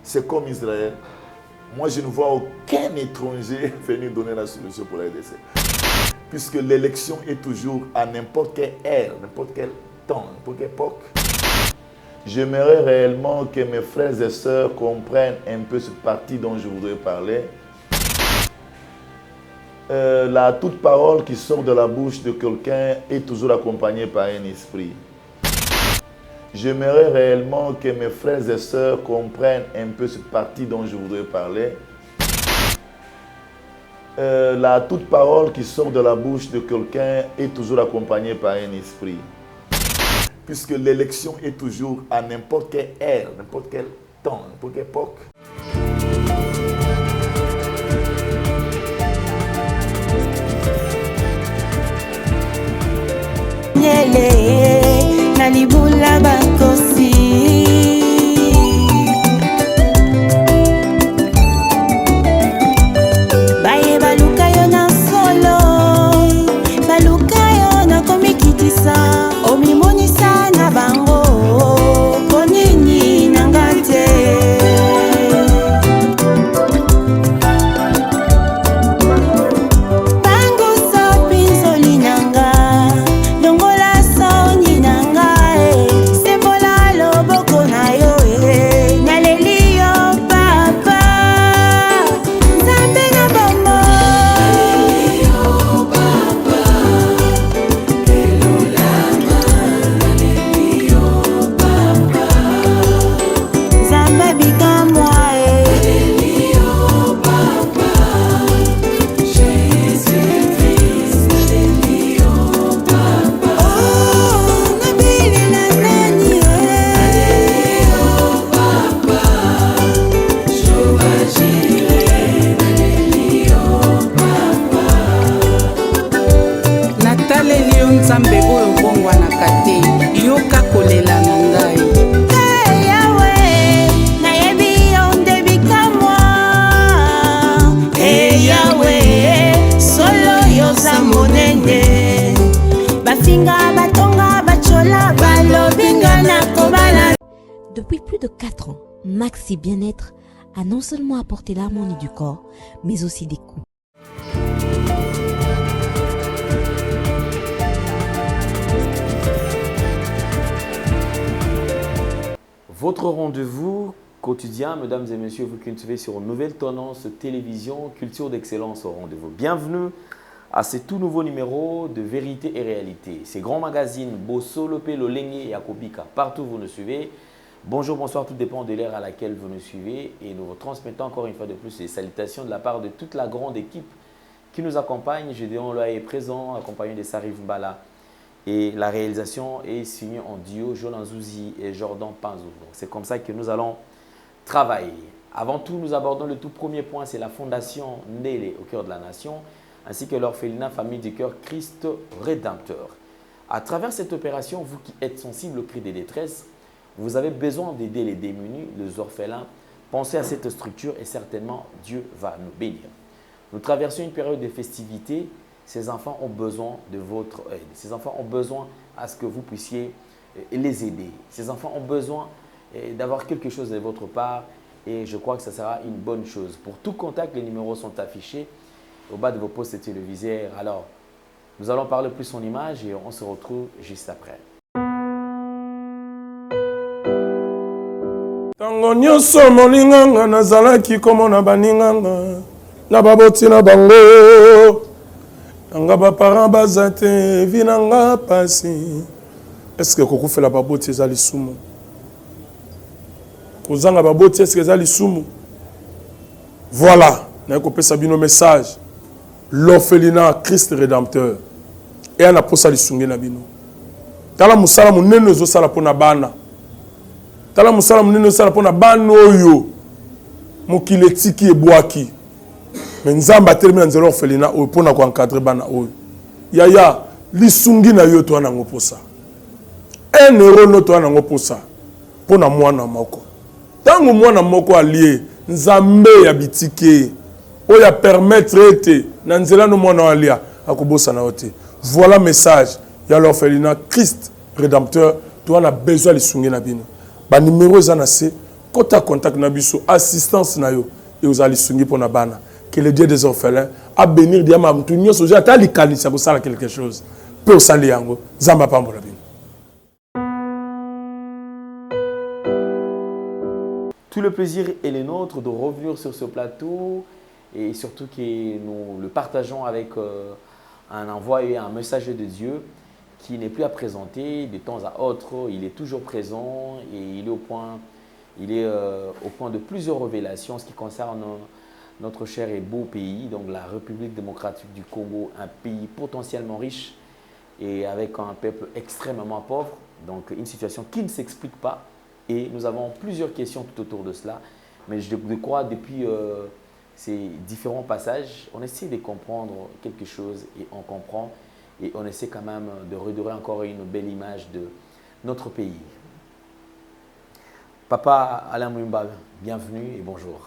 c'est comme Israël. Moi, je ne vois aucun étranger venir donner la solution pour la RDC. Puisque l'élection est toujours à n'importe quelle ère, n'importe quel temps, n'importe quelle époque. J'aimerais réellement que mes frères et sœurs comprennent un peu ce parti dont je voudrais parler. La toute parole qui sort de la bouche de quelqu'un est toujours accompagnée par un esprit. J'aimerais réellement que mes frères et sœurs comprennent un peu ce parti dont je voudrais parler. La toute parole qui sort de la bouche de quelqu'un est toujours accompagnée par un esprit. Puisque l'élection est toujours à n'importe quelle ère, n'importe quel temps, n'importe quelle époque. Nalibula bakosi baye baluka yo na solo baluka yo na komikitisa omimonisa na bango ponini nangate bango sopinzoli nanga longola soni nanga sembola loboko na yo naleli yo papa nzambe na bombo naleli yo papa elolama naleli yo papa nzambe bikamwa naleli yo papa Jésus Christ naleli yo papa oh nabili na nani naleli yo papa Jehova Jireh naleli yo papa nataleli yo nzambe oyo bongwanaka te yoka kolela na ngai Hey Yahweh nayebi yo nde bikamwa Hey Yahweh solo yoza monene bafinga batonga bachola balobinga na kobala. Depuis plus de 4 ans, Maxi Bien-être a non seulement apporté l'harmonie du corps, mais aussi des coups. Votre rendez-vous quotidien, mesdames et messieurs, vous qui nous suivez sur Nouvelle Tendance Télévision, Culture d'Excellence au rendez-vous. Bienvenue à ce tout nouveau numéro de Vérité et Réalité. Ces grands magazines, Bosso, Lopé, Lolenge et Akobika, partout où vous nous suivez. Bonjour, bonsoir, tout dépend de l'ère à laquelle vous nous suivez. Et nous vous transmettons encore une fois de plus les salutations de la part de toute la grande équipe qui nous accompagne. Gédéon Loa est présent, accompagné de Sarif Mbala. Et la réalisation est signée en duo, Jolan Zouzi et Jordan Panzou. C'est comme ça que nous allons travailler. Avant tout, nous abordons le tout premier point, c'est la fondation Ndele au cœur de la nation, ainsi que l'orphelinat Famille du Cœur Christ Rédempteur. À travers cette opération, vous qui êtes sensibles au cri des détresses, vous avez besoin d'aider les démunis, les orphelins. Pensez à cette structure et certainement Dieu va nous bénir. Nous traversons une période de festivités. Ces enfants ont besoin de votre aide. Ces enfants ont besoin à ce que vous puissiez les aider. Ces enfants ont besoin d'avoir quelque chose de votre part et je crois que ça sera une bonne chose. Pour tout contact, les numéros sont affichés au bas de vos postes téléviseurs. Alors, nous allons parler plus en image et on se retrouve juste après. Tango nyonso molinganga nazalaki komona baninganga na baboti na bango nanga baparent baza te vi nanga pasi eske kokufela baboti eza lisumu kozanga baboti eske eza lisumu voilà naye kopesa bino message l'orphelinat Christ Rédempteur e ana posa lisunge na bino tala musala munene ezosala mpona bana tala musala munene ezosala mpona bana oyo mokili etiki ebwaki mais nzambe atelemi na nzela orphelinat oyo mpona koencadre bana oyo yaya lisungi na yo toa nango posa 1 euro no toa nango posa mpona mwana moko ntango mwana moko alie nzambe ya bitike oyo apermettre ete na nzela no mwana alia akobosana yo te. Voilà message ya l'orphelinat Christ Rédempteur toa na besoin lisungi na bino ba numéro eza na se kota contact na biso assistance na yo et aux alisungi pour na bana que le Dieu des orphelins a bénir diama mtu nyoso ja tali kanisa ko sala quelque chose pe o sali yango zamba pambola bino. Tout le plaisir est le nôtre de revenir sur ce plateau et surtout que nous le partageons avec un envoyé, un messager de Dieu qui n'est plus à présenter de temps à autre. Il est toujours présent et il est au point de plusieurs révélations en ce qui concerne notre cher et beau pays, donc la République démocratique du Congo, un pays potentiellement riche et avec un peuple extrêmement pauvre, donc une situation qui ne s'explique pas. Et nous avons plusieurs questions tout autour de cela, mais je crois depuis ces différents passages, on essaie de comprendre quelque chose et on comprend et on essaie quand même de redorer encore une belle image de notre pays. Papa Alain Mouimba, bienvenue et bonjour.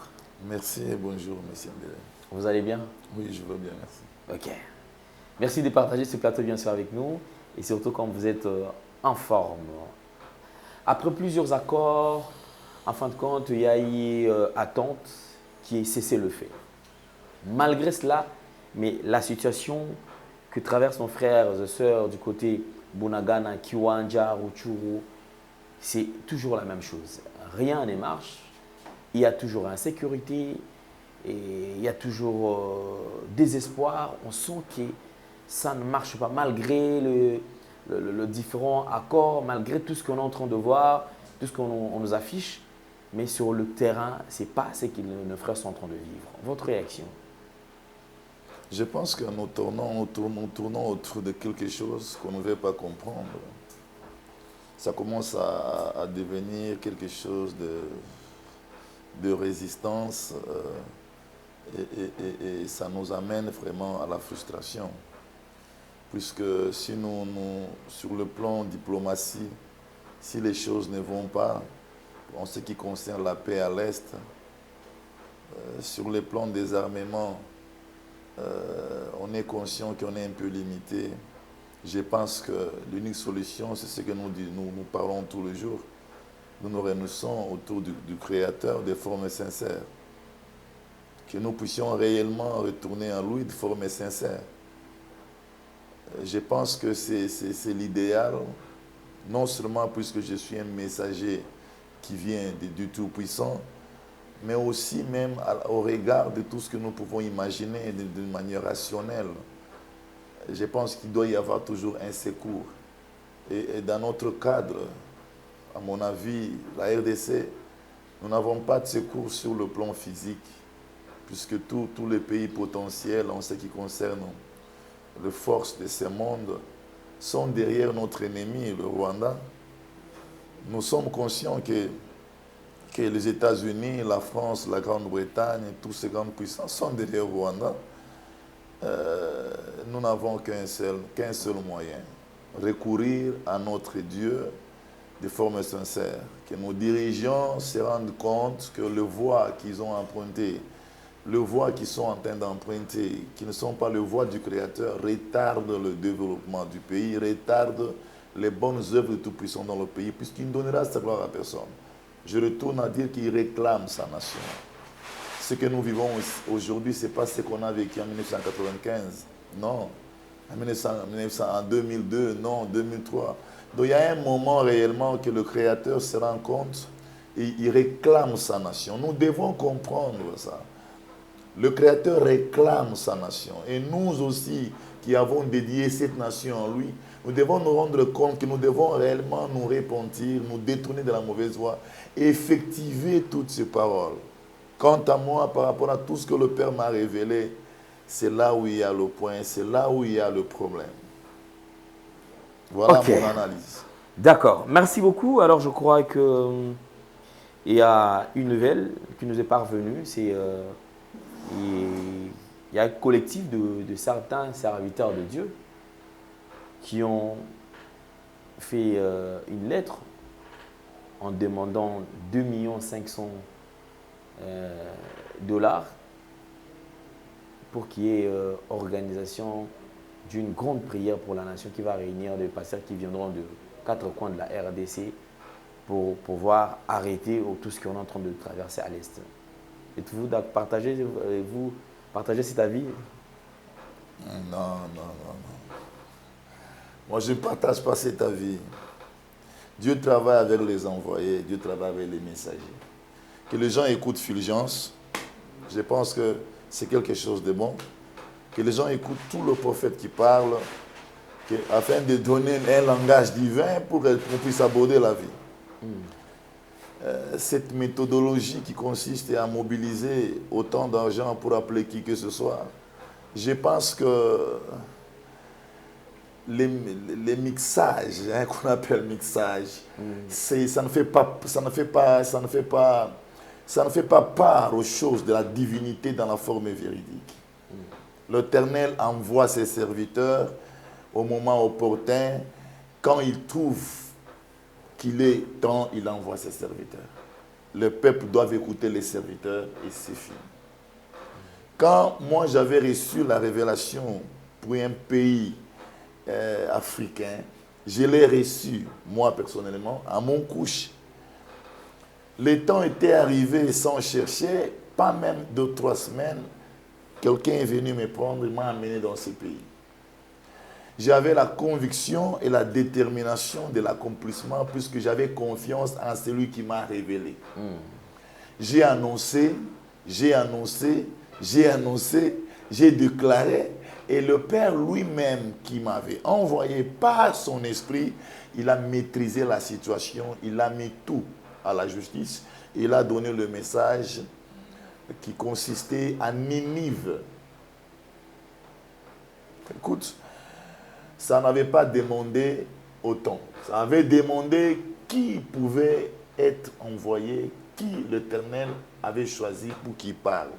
Merci et bonjour, monsieur Mbele. Vous allez bien? Oui, je vais bien, merci. Ok. Merci de partager ce plateau bien sûr avec nous et surtout quand vous êtes en forme. Après plusieurs accords, en fin de compte, il y a eu attente qui est cessé le fait. Malgré cela, mais la situation que traversent nos frères et sœurs du côté Bunagana, Kiwanja, Rutshuru, c'est toujours la même chose. Rien ne marche, il y a toujours insécurité, et il y a toujours désespoir. On sent que ça ne marche pas malgré le différent accord, malgré tout ce qu'on est en train de voir, tout ce qu'on nous affiche. Mais sur le terrain, ce n'est pas ce que nos frères sont en train de vivre. Votre réaction? Je pense que nous tournons autour de quelque chose qu'on ne veut pas comprendre. Ça commence à devenir quelque chose de résistance et ça nous amène vraiment à la frustration. Puisque si sur le plan diplomatie, si les choses ne vont pas, en ce qui concerne la paix à l'Est, sur le plan des armements, on est conscient qu'on est un peu limité. Je pense que l'unique solution, c'est ce que nous parlons tous les jours. Nous nous réunissons autour du Créateur de forme sincère. Que nous puissions réellement retourner à lui de forme sincère. Je pense que c'est l'idéal, non seulement puisque je suis un messager qui vient du Tout-Puissant, mais aussi même au regard de tout ce que nous pouvons imaginer d'une manière rationnelle. Je pense qu'il doit y avoir toujours un secours. Et dans notre cadre, à mon avis, la RDC, nous n'avons pas de secours sur le plan physique, puisque tous les pays potentiels en ce qui concerne les forces de ce monde sont derrière notre ennemi, le Rwanda. Nous sommes conscients que les États-Unis, la France, la Grande-Bretagne, toutes ces grandes puissances sont derrière le Rwanda. Nous n'avons qu'un seul moyen, recourir à notre Dieu de forme sincère, que nos dirigeants se rendent compte que le voie qu'ils ont emprunté, le voie qu'ils sont en train d'emprunter, qui ne sont pas le voie du Créateur, retardent le développement du pays, retardent les bonnes œuvres de Tout-Puissant dans le pays, puisqu'il ne donnera sa gloire à personne. Je retourne à dire qu'il réclame sa nation. Ce que nous vivons aujourd'hui, ce n'est pas ce qu'on a vécu en 1995, non. En 2002, non, 2003. Donc il y a un moment réellement que le Créateur se rend compte et il réclame sa nation. Nous devons comprendre ça. Le Créateur réclame sa nation. Et nous aussi, qui avons dédié cette nation en lui, nous devons nous rendre compte que nous devons réellement nous repentir, nous détourner de la mauvaise voie et effectiver toutes ces paroles. Quant à moi, par rapport à tout ce que le Père m'a révélé, c'est là où il y a le point, c'est là où il y a le problème. Voilà mon analyse. D'accord. Merci beaucoup. Alors, je crois qu'il y a une nouvelle qui nous est parvenue. C'est il y a un collectif de certains serviteurs de Dieu qui ont fait une lettre en demandant 2 500 $, pour qu'il y ait organisation d'une grande prière pour la nation qui va réunir des pasteurs qui viendront de 4 coins de la RDC pour pouvoir arrêter tout ce qu'on est en train de traverser à l'Est. Êtes-vous vous partagez cet avis? Non. Moi, je ne partage pas cet avis. Dieu travaille avec les envoyés, Dieu travaille avec les messagers. Que les gens écoutent Fulgence, je pense que c'est quelque chose de bon. Que les gens écoutent tout le prophète qui parle, afin de donner un langage divin pour qu'on puisse aborder la vie. Cette méthodologie qui consiste à mobiliser autant d'argent pour appeler qui que ce soit, je pense que les mixages, qu'on appelle mixage, ça ne fait pas part aux choses de la divinité dans la forme véridique. L'Éternel envoie ses serviteurs au moment opportun, quand il trouve qu'il est temps, il envoie ses serviteurs. Le peuple doit écouter les serviteurs et c'est fini. Quand moi j'avais reçu la révélation pour un pays africain, je l'ai reçu, moi personnellement, à mon couche. Le temps était arrivé sans chercher, pas même 2-3 semaines, quelqu'un est venu me prendre et m'a amené dans ce pays. J'avais la conviction et la détermination de l'accomplissement puisque j'avais confiance en celui qui m'a révélé. J'ai annoncé, j'ai déclaré, et le Père lui-même qui m'avait envoyé par son esprit, il a maîtrisé la situation, il a mis tout à la justice, il a donné le message qui consistait à Ninive. Écoute, ça n'avait pas demandé autant. Ça avait demandé qui pouvait être envoyé, qui l'Éternel avait choisi pour qu'il parle.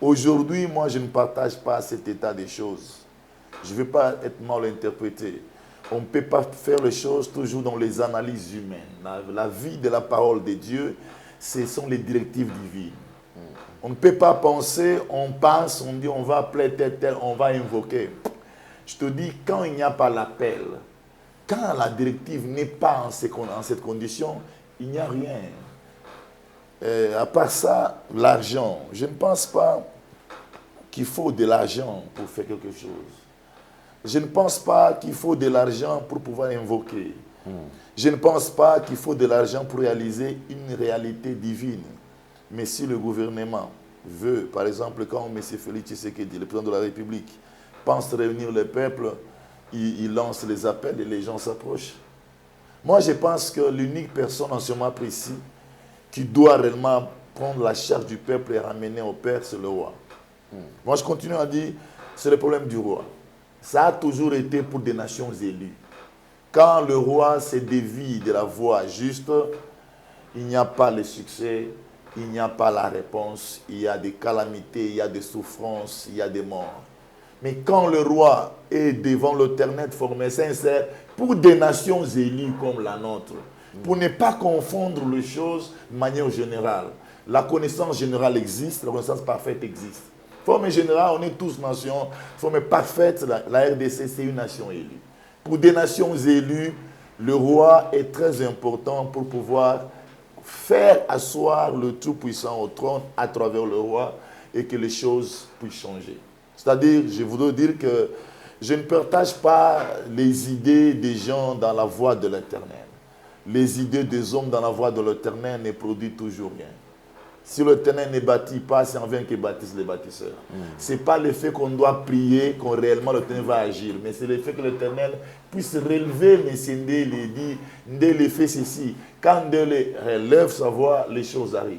Aujourd'hui, moi, je ne partage pas cet état des choses. Je ne veux pas être mal interprété. On ne peut pas faire les choses toujours dans les analyses humaines. La vie de la parole de Dieu, ce sont les directives divines. On ne peut pas penser, on pense, on dit on va appeler tel, on va invoquer. Je te dis, quand il n'y a pas l'appel, quand la directive n'est pas en cette condition, il n'y a rien. À part ça, l'argent. Je ne pense pas qu'il faut de l'argent pour faire quelque chose. Je ne pense pas qu'il faut de l'argent pour pouvoir invoquer. Je ne pense pas qu'il faut de l'argent pour réaliser une réalité divine. Mais si le gouvernement veut, par exemple, quand M. Félix Tshisekedi, le président de la République, pense réunir le peuple, il lance les appels et les gens s'approchent. Moi, je pense que l'unique personne en ce moment précis qui doit réellement prendre la charge du peuple et ramener au Père, c'est le roi. Moi, je continue à dire, c'est le problème du roi. Ça a toujours été pour des nations élues. Quand le roi se dévie de la voie juste, il n'y a pas le succès, il n'y a pas la réponse, il y a des calamités, il y a des souffrances, il y a des morts. Mais quand le roi est devant l'Éternel formé sincère, pour des nations élues comme la nôtre, pour ne pas confondre les choses de manière générale. La connaissance générale existe, la connaissance parfaite existe. Forme générale, on est tous nations. Forme parfaite, la RDC, c'est une nation élue. Pour des nations élues, le roi est très important pour pouvoir faire asseoir le Tout-Puissant au trône à travers le roi et que les choses puissent changer. C'est-à-dire, je voudrais dire que je ne partage pas les idées des gens dans la voie de l'Éternel. Les idées des hommes dans la voie de l'Éternel ne produisent toujours rien. Si l'Éternel ne bâtit pas, c'est en vain qu'ils bâtissent les bâtisseurs. Ce n'est pas le fait qu'on doit prier qu'on réellement l'Éternel va agir, mais c'est le fait que l'Éternel puisse relever, mais c'est Ndéle dit, Ndéle fait ceci. Quand Ndéle relève sa voix, les choses arrivent.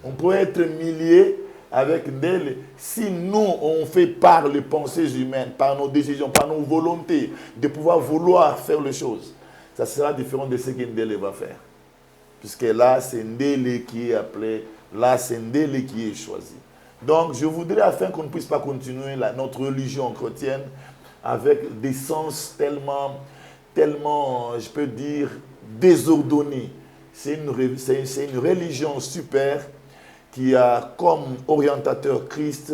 On pourrait être milliers avec Ndéle si nous, on fait par les pensées humaines, par nos décisions, par nos volontés, de pouvoir vouloir faire les choses. Ça sera différent de ce que Ndéle va faire. Puisque là, c'est Ndéle qui est appelé, là, c'est Ndéle qui est choisi. Donc, je voudrais, afin qu'on ne puisse pas continuer notre religion chrétienne avec des sens tellement, je peux dire, désordonnés. C'est une religion super qui a comme orientateur Christ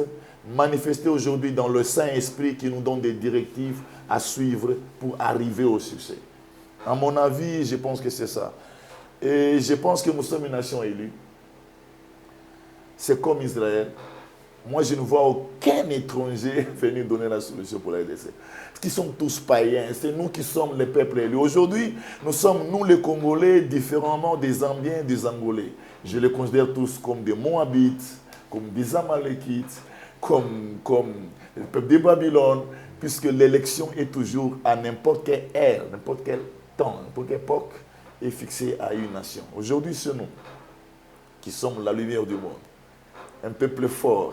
manifesté aujourd'hui dans le Saint-Esprit qui nous donne des directives à suivre pour arriver au succès. À mon avis, je pense que c'est ça. Et je pense que nous sommes une nation élue. C'est comme Israël. Moi, je ne vois aucun étranger venir donner la solution pour la RDC. Parce qu'ils sont tous païens. C'est nous qui sommes les peuples élus. Aujourd'hui, nous sommes, nous les Congolais, différemment des Zambiens, des Angolais. Je les considère tous comme des Moabites, comme des Amalekites, comme le peuple de Babylone, puisque l'élection est toujours à n'importe quelle ère, n'importe quel temps, n'importe quelle époque, est fixée à une nation. Aujourd'hui, c'est nous qui sommes la lumière du monde. Un peuple fort,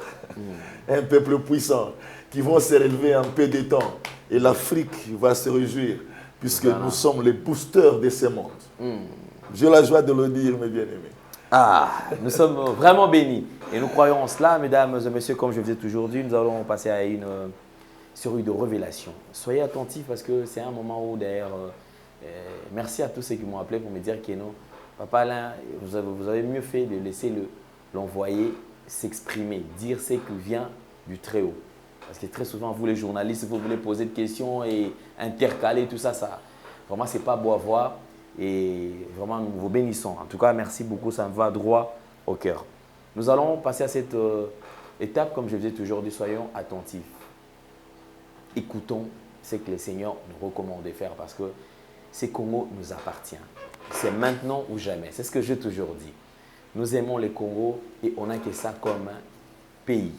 un peuple puissant, qui vont se relever en peu de temps. Et l'Afrique va se réjouir, puisque nous sommes les boosters de ce monde. J'ai la joie de le dire, mes bien-aimés. Ah, nous sommes vraiment bénis. Et nous croyons en cela, mesdames et messieurs, comme je vous ai toujours dit, nous allons passer à une série de révélations. Soyez attentifs parce que c'est un moment où, d'ailleurs, merci à tous ceux qui m'ont appelé pour me dire que non, Papa Alain, vous avez mieux fait de laisser l'envoyé s'exprimer, dire ce qui vient du Très-Haut. Parce que très souvent, vous les journalistes, vous voulez poser des questions et intercaler tout ça, vraiment, ce n'est pas beau à voir. Et vraiment, nous vous bénissons. En tout cas, merci beaucoup, ça me va droit au cœur. Nous allons passer à cette étape, comme je vous ai toujours dit, soyons attentifs. Écoutons ce que le Seigneur nous recommande de faire parce que ce Congo nous appartient. C'est maintenant ou jamais. C'est ce que j'ai toujours dit. Nous aimons le Congo et on n'a que ça comme un pays.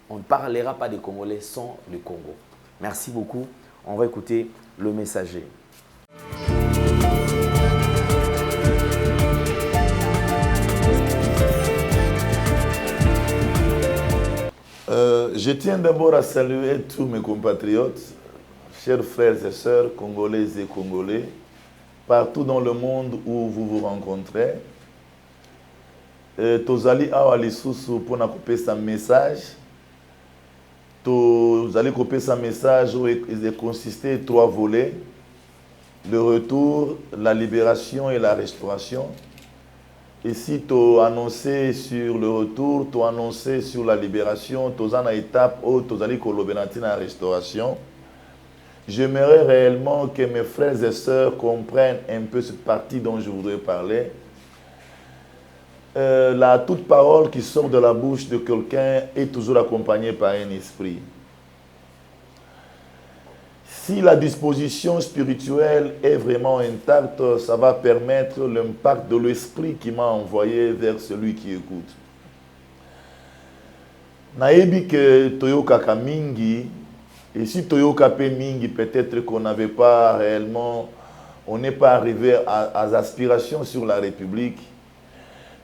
On ne parlera pas des Congolais sans le Congo. Merci beaucoup. On va écouter le messager. Je tiens d'abord à saluer tous mes compatriotes, chers frères et sœurs, congolaises et congolais, partout dans le monde où vous vous rencontrez. Tozali awa lisusu pona kopesa message. Tozali kopesa message où il consistait 3 volets: le retour, la libération et la restauration. Et si tu as annoncé sur le retour, tu as annoncé sur la libération, tu as une étape où tu as dit la restauration. J'aimerais réellement que mes frères et sœurs comprennent un peu cette partie dont je voudrais parler. La toute parole qui sort de la bouche de quelqu'un est toujours accompagnée par un esprit. Si la disposition spirituelle est vraiment intacte, ça va permettre l'impact de l'esprit qui m'a envoyé vers celui qui écoute. Naebi que Toyoka Kamingi, et si Toyoka pe mingi, peut-être qu'on n'avait pas réellement, on n'est pas arrivé à aspirations sur la République.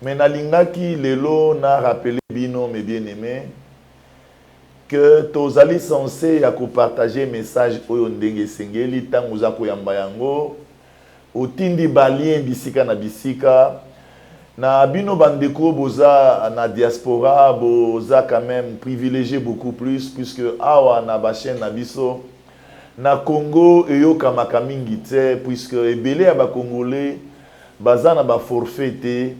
Mais Nalingaki Lelo n'a rappelé Bino, mes bien-aimés, que tozali censé ya partager message oyo ndenge sengeli tango za koyamba yango otindi balien bisika na bisika na bino bandeko boza na diaspora boza quand même privilégié beaucoup plus puisque awa na ba chaîne na biso na Congo eyoka makamingi te puisque ebele ya ba congolais baza na ba forfait te.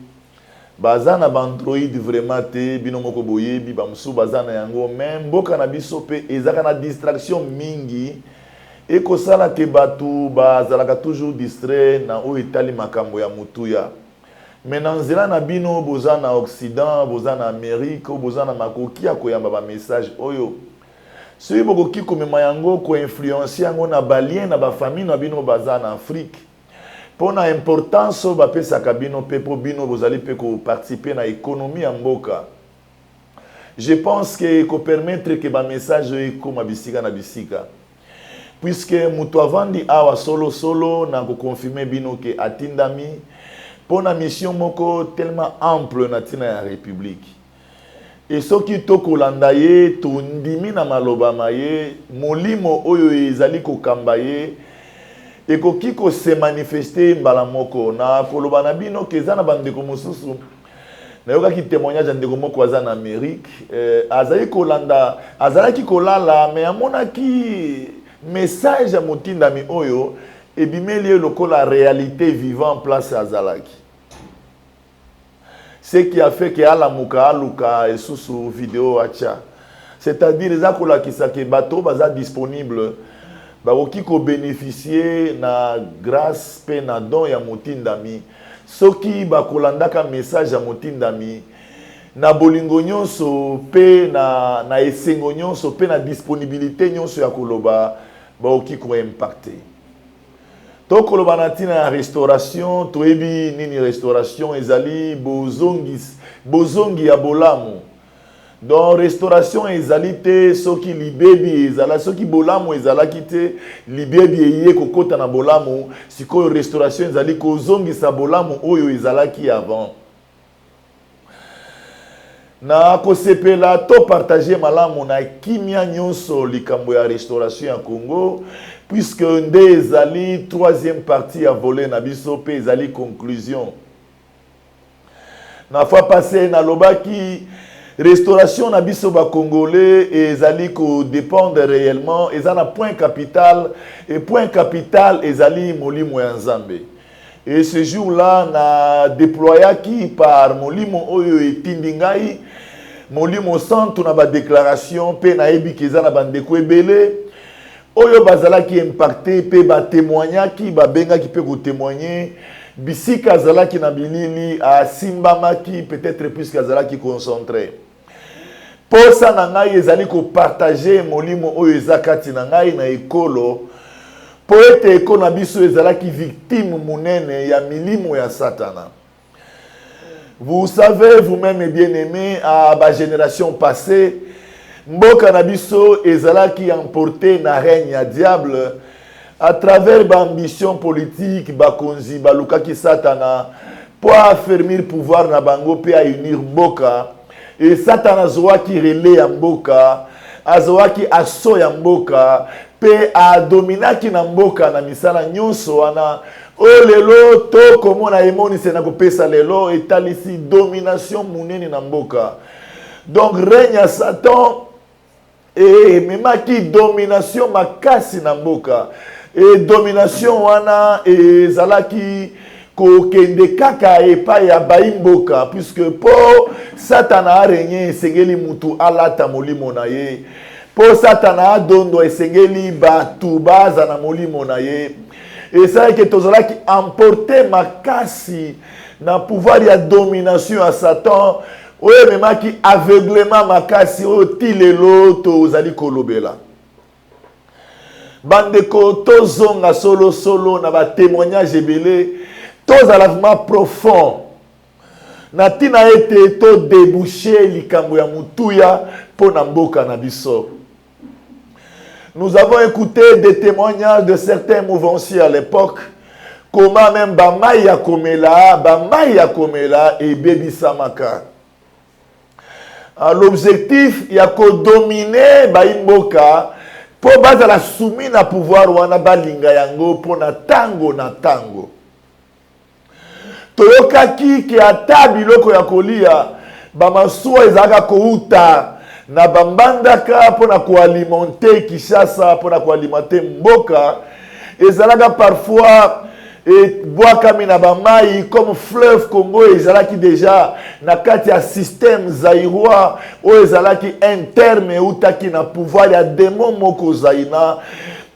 Baza na Android vraiment te bino moko boyebi ba musu baza na yango même mboka na biso pe ezaka na distraction mingi e ko sala ke batu bazalaka toujours distrait na o etali makambo ya mutuya. Mais na nzela na bino boza na Occident, boza na Amérique, boza na makoki ya koyamba ba message oyo. Soki bokoki komema yango ko influencer yango na balien na ba famille na bino baza na Afrique. Pour l'importance de sa cabine, vous allez participer à l'économie en Boka. Je pense que ça permettre que le message soit comme bisika na bisika. Puisque mutu avandi awa solo na confirmer bino que atindami pour la mission moko tellement ample na tina la République. Et ce qui tokolanda ye to ndimi na maloba maye molimo oyo ezali ko kambaye et qui se manifester mbala moko na koloba na bino keza na bandeko mosusu na yoka ki témoignage ndeko moko aza na Amérique azali kolanda azalaki kolala mais amona ki message ya motindami oyo ebimeli lokola réalité vivant en place azalaki. Ce qui a fait que alamuka aluka et sous vidéo acha, c'est-à-dire les akola ki sa ke bato baza disponible bakoki ko bénéficier na grâce pe na don ya motindami soki bakolandaka message ya motindami na bolingo nyonso pe na esengo nyonso pe na disponibilité nyonso ya koloba baoki ko impacter. To koloba na tina ya restauration toyebi nini restauration ezali bozongi ya bolamu. Donc restauration ezali te soki libebi ezala soki bolamu ezalaki te libebi eye kokota na bolamu sikoyo restauration ezali kozongisa bolamu oyo ezalaki avant. Na kosepela to partager malamu na kimia nyonso likambo ya restauration ya Congo puisque nde ezali troisième partie ya volet na biso pe ezali conclusion. Na fois passé na lobaki restauration na biso ba congolais ezali ko dépendre réellement ezana point capital et point capital ezali molimo ya Nzambe. Et ce jour-là na déployaki par molimo oyo etindingai molimo santu na ba déclaration pe na ebi kezana bandeko ebele oyo bazalaki impacté pe ba témoignaki ba bengaki pe ko témoigner bisika zalaki na bilili a simbamaki peut-être puisque zalaki concentré. Pour ça na ngai ezali ko partager molimo oyo ezakati na ngai na ekolo po ete ekolo na biso ezalaki victime munene ya milimo ya Satana. Vous savez vous-même bien-aimés à la génération passée mboka na biso ezalaki emporté na règne ya diable à travers l'ambition politique bakonzi balukaki Satana pour affermir pouvoir na bango pe à unir mboka. Et Satan qui relais ya mboka, azwaki aso ya mboka, pe a dominaki na mboka na misala nyonso wana. O lelo to komo na emoni se na kopesa lelo etalisi domination munene na mboka. Donc règne ya Satan et memaki domination makasi na mboka. Et domination wana e zalaki ko kende kaka epa ya baimboka puisque po Satana a régné esengeli mutu alata molimo na ye po Satana a dondo esengeli batu baza na molimo na ye et ça que tozalaki emporter makasi na pouvoir ya domination à Satan oyo memaki aveuglement makasi oyo tilelo tozali kolobela bandeko tozonga solo na ba témoignage ebele tous à l'avement profond. Natina été to débouché likambo ya mutuya pour namboka na biso. Nous avons écouté des témoignages de certains mouvanciers à l'époque. Comment même Bamaya Komela et Baby Samaka. L'objectif y a ko dominer Baimboka pour baza la soumis na pouvoir wana balinga yango pour na tango. Toyokaki ki ata biloko ya kolia bamasuwa ezaka kouta na bambandaka pona koalimenter Kishasa pona koalimenter mboka ezalaka parfois bwakami na bamai comme fleuve Congo ezalaki déjà na kati ya système zaïrois oyo ezalaki interne utaki na pouvoir ya démon moko zaina.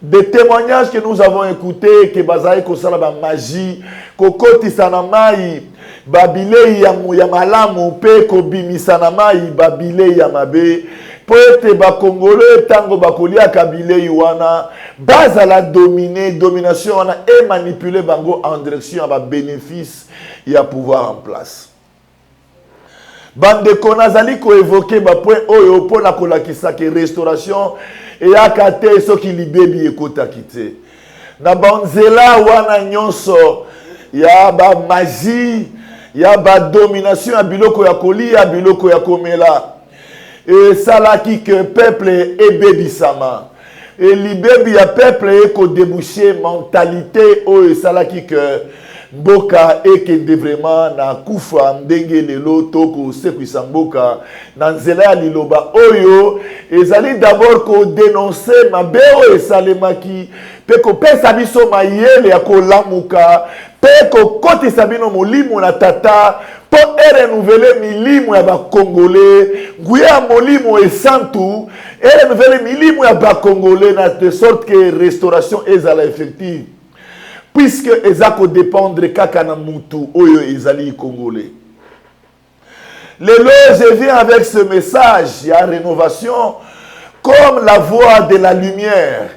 Des témoignages que nous avons écoutés, que Bazaï Kosala ba magie, Kokoti Sanamai, Babile ya malamu, pe Kobimi Sanamai, Babile ya mabe, poete ba Congolais, tango bakolia Kabile Yuana, Baza la domination wana et manipuler bango en direction à ba bénéfice et à pouvoir en place. Bande konazali ko évoquer ba point oyo pona kolakisa ke restauration et akate soki libebi ekota kite na banzela wana nyonso ya ba magie ya ba domination ya biloko ya kolia biloko ya komela et salaki que peuple ebebisama et libebi ya peuple eko déboucher mentalité oyo salaki que mboka ekende vraiment na kufa ndenge lelo toko sekwisa mboka na nzela ya liloba oyo ezali d'abord ko dénoncer mabeo esalemaki pe ko pesa biso mayele ya kolamuka pe ko kotisa bino molimo na tata po renouveler milimo ya ba Congolais nguya molimo esantu renouveler milimo ya ba Congolais na de sorte que restauration ezala effective. puisque ezako dépendre kaka na mutu oyo ezali congolais. Lelo, je viens avec ce message, il y a rénovation comme la voie de la lumière.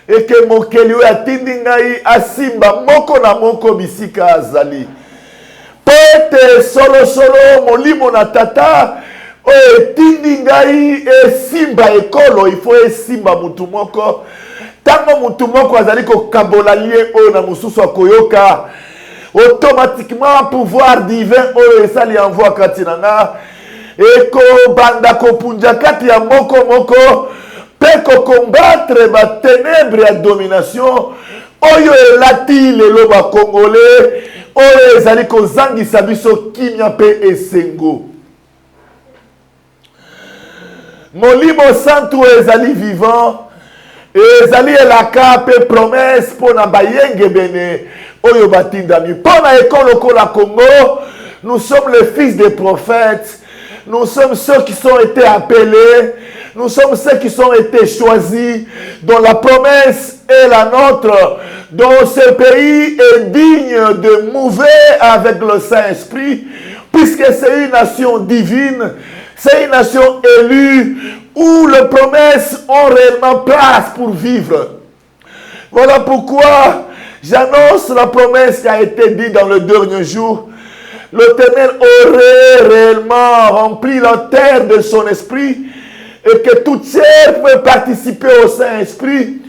Et que mokeli oyo atindi ngai asimba moko na moko bisika azali. Pete solo solo molimo na tata oyo etindi ngai esimba ekolo, il faut esimba mutu moko. Tango mutu moko azali kokabola lie oyo na mususu akoyoka, automatiquement pouvoir divin oyo esali envoi kati na nga eko banda kopunja kati ya moko moko pe ko combattre ba ténèbres ya domination oyo elati lelo ba congolais oyo ezali kozangisa biso kimia pe esengo. Molimo santu ezali vivant, ezali elaka pe promesse pona bayenge bene oyo batindami pona ekolo kola Congo. Nous sommes les fils des prophètes, nous sommes ceux qui sont été appelés, nous sommes ceux qui sont été choisis, dont la promesse est la nôtre, dont ce pays est digne de mouver avec le Saint-Esprit, puisque c'est une nation divine, c'est une nation élue, où les promesses ont réellement place pour vivre. Voilà pourquoi j'annonce la promesse qui a été dite dans le dernier jour. L'Éternel aurait réellement rempli la terre de son esprit et que toute chair peut participer au Saint-Esprit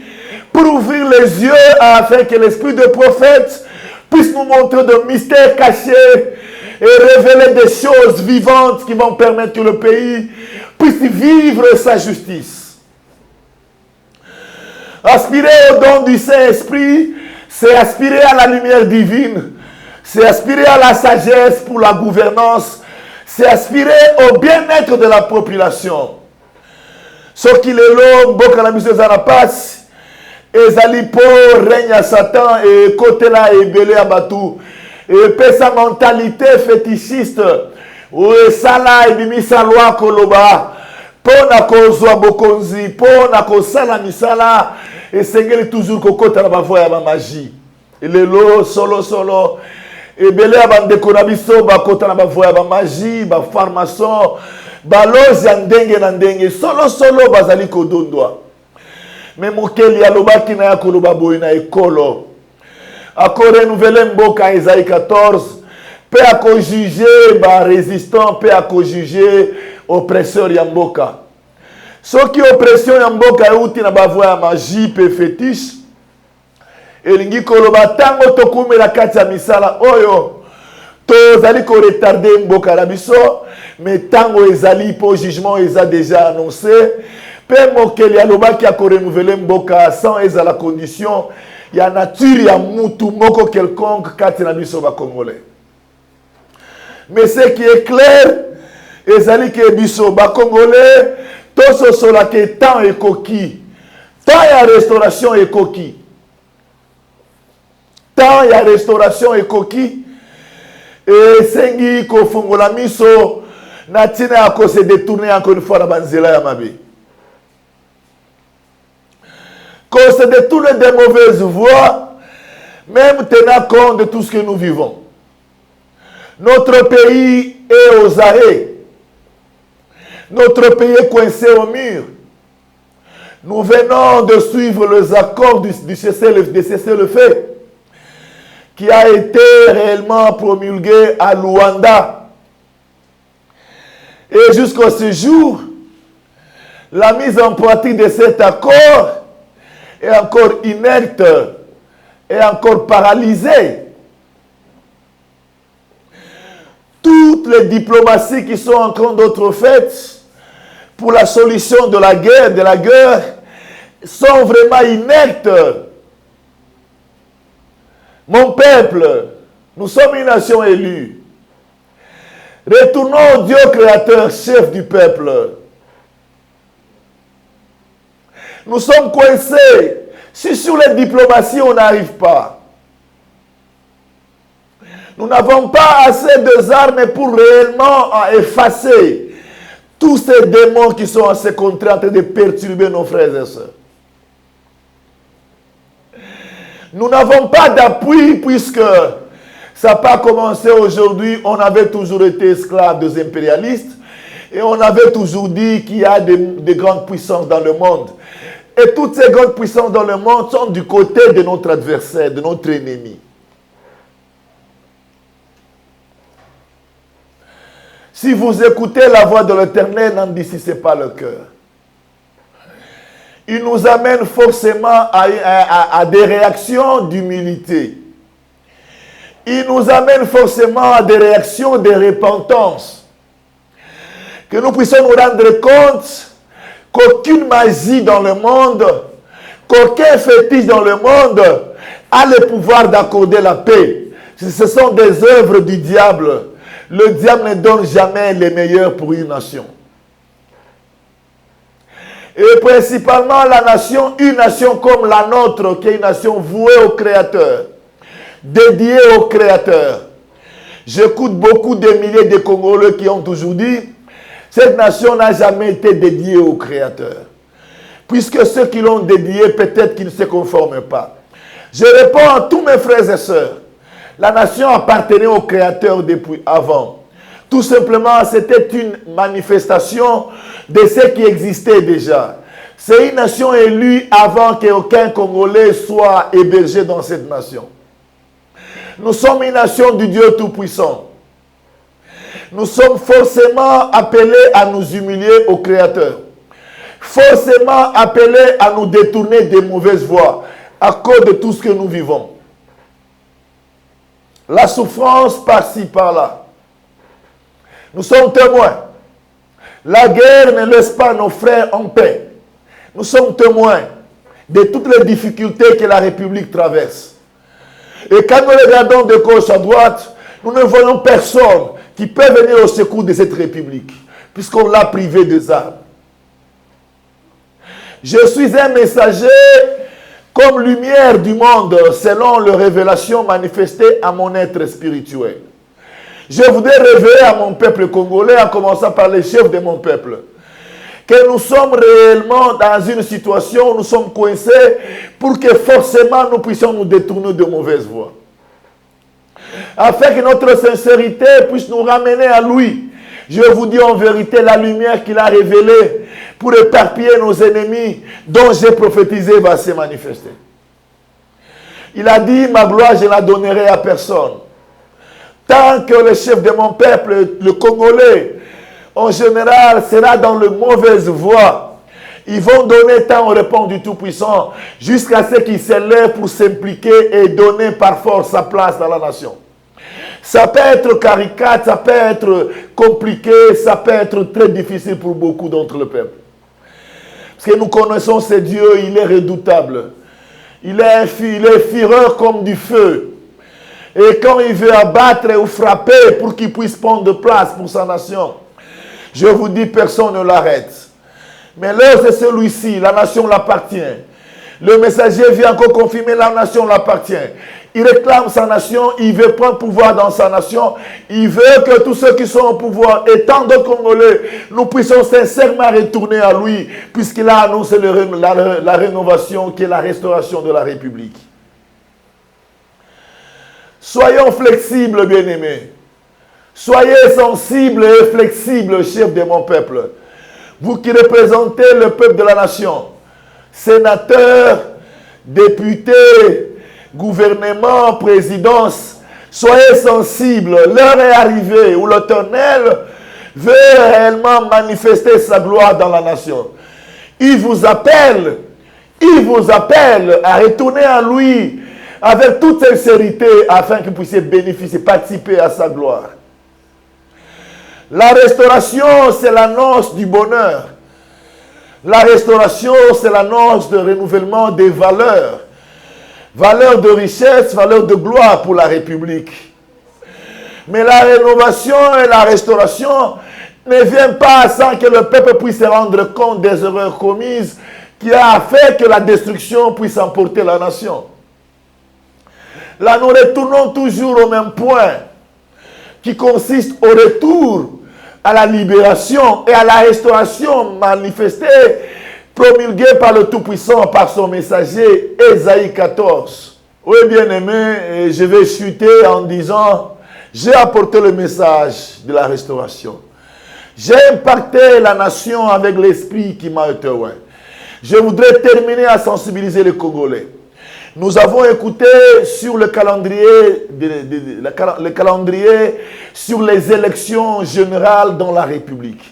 pour ouvrir les yeux afin que l'esprit de prophète puisse nous montrer de mystères cachés et révéler des choses vivantes qui vont permettre que le pays puisse vivre sa justice. Aspirer au don du Saint-Esprit, c'est aspirer à la lumière divine, c'est aspirer à la sagesse pour la gouvernance, c'est aspirer au bien-être de la population. Ce qui est l'homme, beaucoup la mission de passe, ezali po règne à Satan et côté là et belé à Batou. Et puis sa mentalité fétichiste, ou ça là et bimi sa loi koloba, pona kozwa bokonzi, pona kosala misala, et sengeli toujours kokota na bavoya ya magie. Et lelo solo solo, et belé à bandeko na biso bakota na bavoya ya magie, ba pharmacien, balozi ya ndenge na ndenge, solo solo bazali kodondwa. Mais mokeli alobaki na ya koloba boy na ekolo. Ako renouveler mboka Isaïe 14, pe ako juger ba résistant, pe ako juger oppresseur ya mboka. Soki oppression ya mboka euti na bavoya ya magie pe fétiche, elingi koloba tango tokumela kati ya misala oyo, tozali ko retarder mboka na biso, mais tango ezali po jugement eza déjà annoncé, pe mokeli alobaki ako renouveler mboka sans ezala condition ya nature ya mutu moko quelconque kati na biso ba congolais. Mais ce qui est clair, ezali ke biso ba congolais toso sola ke temps ekoki, temps ya restauration ekoki, temps ya restauration ekoki, et sengi ko fongola miso na tina ko se détourner encore une fois na banzela ya mabe. Qu'on se détourne des mauvaises voies, même tenant compte de tout ce que nous vivons. Notre pays est aux arrêts. Notre pays est coincé au mur. Nous venons de suivre les accords du cessez-le-feu qui a été réellement promulgué à Luanda. Et jusqu'à ce jour, la mise en pratique de cet accord est encore inerte, est encore paralysée. Toutes les diplomaties qui sont en train d'être faites pour la solution de la guerre, sont vraiment inertes. Mon peuple, nous sommes une nation élue. Retournons au Dieu créateur, chef du peuple. Nous sommes coincés. Si sur les diplomaties, on n'arrive pas. Nous n'avons pas assez d'armes pour réellement effacer tous ces démons qui sont en ces contrées en train de perturber nos frères et sœurs. Nous n'avons pas d'appui puisque ça n'a pas commencé aujourd'hui. On avait toujours été esclaves des impérialistes et on avait toujours dit qu'il y a des grandes puissances dans le monde. Et toutes ces grandes puissances dans le monde sont du côté de notre adversaire, de notre ennemi. Si vous écoutez la voix de l'Éternel, n'endurcissez pas le cœur. Il nous amène forcément à des réactions d'humilité. Il nous amène forcément à des réactions de repentance. Que nous puissions nous rendre compte qu'aucune magie dans le monde, qu'aucun fétiche dans le monde a le pouvoir d'accorder la paix. Ce sont des œuvres du diable. Le diable ne donne jamais les meilleurs pour une nation. Et principalement la nation, une nation comme la nôtre, qui est une nation vouée au Créateur, dédiée au Créateur. J'écoute beaucoup de milliers de Congolais qui ont toujours dit, cette nation n'a jamais été dédiée au Créateur. Puisque ceux qui l'ont dédiée, peut-être qu'ils ne se conforment pas. Je réponds à tous mes frères et sœurs. La nation appartenait au Créateur depuis avant. Tout simplement, c'était une manifestation de ce qui existait déjà. C'est une nation élue avant qu'aucun Congolais soit hébergé dans cette nation. Nous sommes une nation du Dieu Tout-Puissant. Nous sommes forcément appelés à nous humilier au Créateur. Forcément appelés à nous détourner des mauvaises voies à cause de tout ce que nous vivons. La souffrance par-ci, par-là. Nous sommes témoins. La guerre ne laisse pas nos frères en paix. Nous sommes témoins de toutes les difficultés que la République traverse. Et quand nous regardons de gauche à droite, nous ne voyons personne qui peut venir au secours de cette République, puisqu'on l'a privé des armes. Je suis un messager comme lumière du monde, selon les révélations manifestées à mon être spirituel. Je voudrais révéler à mon peuple congolais, en commençant par les chefs de mon peuple, que nous sommes réellement dans une situation où nous sommes coincés pour que forcément nous puissions nous détourner de mauvaises voies. Afin que notre sincérité puisse nous ramener à lui. Je vous dis en vérité la lumière qu'il a révélée pour éparpiller nos ennemis dont j'ai prophétisé va se manifester. Il a dit, ma gloire je ne la donnerai à personne. Tant que le chef de mon peuple, le Congolais, en général, sera dans le mauvaise voie, ils vont donner tant aux réponses du Tout-Puissant jusqu'à ce qu'il s'élève pour s'impliquer et donner par force sa place dans la nation. Ça peut être caricate, ça peut être compliqué, ça peut être très difficile pour beaucoup d'entre le peuple. Parce que nous connaissons ce Dieu, il est redoutable. Il est fureur comme du feu. Et quand il veut abattre ou frapper pour qu'il puisse prendre place pour sa nation, je vous dis, personne ne l'arrête. Mais l'heure c'est celui-ci, la nation l'appartient. Le messager vient encore confirmer, la nation l'appartient. Il réclame sa nation, il veut prendre pouvoir dans sa nation. Il veut que tous ceux qui sont au pouvoir, étant de Congolais, nous puissions sincèrement retourner à lui, puisqu'il a annoncé la rénovation qui est la restauration de la République. Soyons flexibles, bien-aimés. Soyez sensibles et flexibles, chef de mon peuple. Vous qui représentez le peuple de la nation, sénateurs, députés, gouvernement, présidence, soyez sensibles. L'heure est arrivée où l'Éternel veut réellement manifester sa gloire dans la nation. Il vous appelle à retourner à lui avec toute sincérité afin que vous puissiez bénéficier, participer à sa gloire. La restauration, c'est l'annonce du bonheur. La restauration, c'est l'annonce de renouvellement des valeurs. Valeurs de richesse, valeurs de gloire pour la République. Mais la rénovation et la restauration ne viennent pas sans que le peuple puisse se rendre compte des erreurs commises qui a fait que la destruction puisse emporter la nation. Là, nous retournons toujours au même point, qui consiste au retour à la libération et à la restauration manifestée, promulguée par le Tout-Puissant, par son messager, Ésaïe 14. Oui, bien-aimé, je vais chuter en disant, j'ai apporté le message de la restauration. J'ai impacté la nation avec l'esprit qui m'a été ouvert. Je voudrais terminer à sensibiliser les Congolais. Nous avons écouté sur le calendrier, le calendrier sur les élections générales dans la République.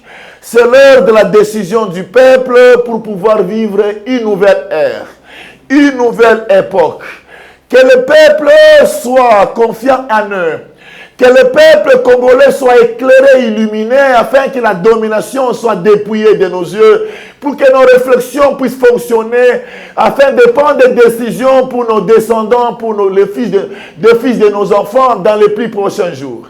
C'est l'heure de la décision du peuple pour pouvoir vivre une nouvelle ère, une nouvelle époque. Que le peuple soit confiant en eux. Que le peuple congolais soit éclairé, illuminé, afin que la domination soit dépouillée de nos yeux, pour que nos réflexions puissent fonctionner, afin de prendre des décisions pour nos descendants, pour les fils de nos enfants dans les plus prochains jours.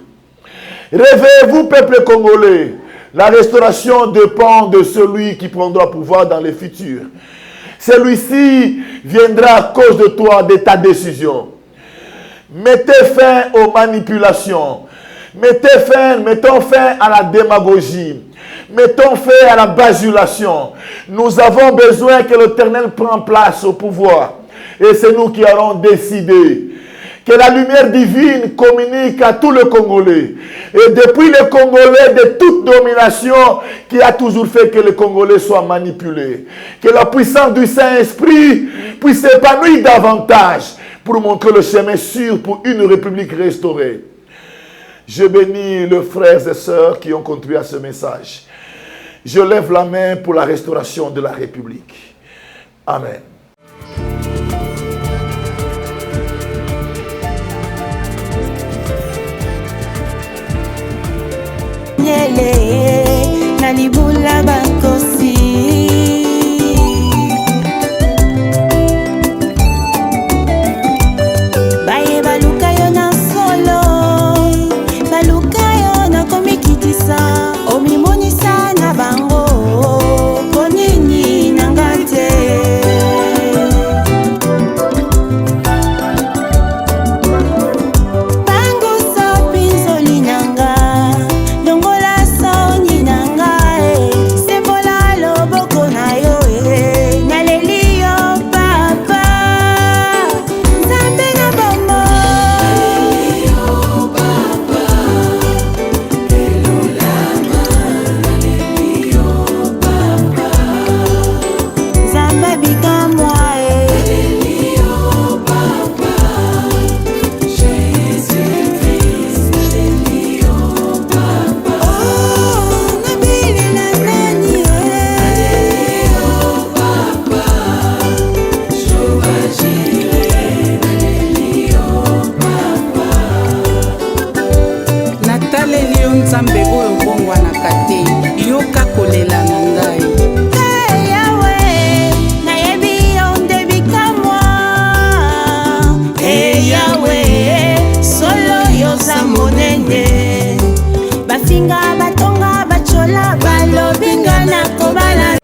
Réveillez-vous, peuple congolais. La restauration dépend de celui qui prendra pouvoir dans le futur. Celui-ci viendra à cause de toi, de ta décision. Mettez fin aux manipulations. Mettons fin à la démagogie. Mettons fin à la bajulation. Nous avons besoin que l'Éternel prenne place au pouvoir. Et c'est nous qui allons décider. Que la lumière divine communique à tout le Congolais. Et depuis le Congolais de toute domination qui a toujours fait que le Congolais soit manipulé. Que la puissance du Saint-Esprit puisse s'épanouir davantage pour montrer le chemin sûr pour une république restaurée. Je bénis les frères et sœurs qui ont contribué à ce message. Je lève la main pour la restauration de la République. Amen. Na libula bakosi baye baluka yo na solo baluka yo na komikitisa omimonisa na bango konini nanga te Nzambe oyo bongwanaka te yoka kolela na ngai. Yawe nayebi yo nde bikamwa Yawe solo yoza monene bafinga batonga bachola balobinga na kobala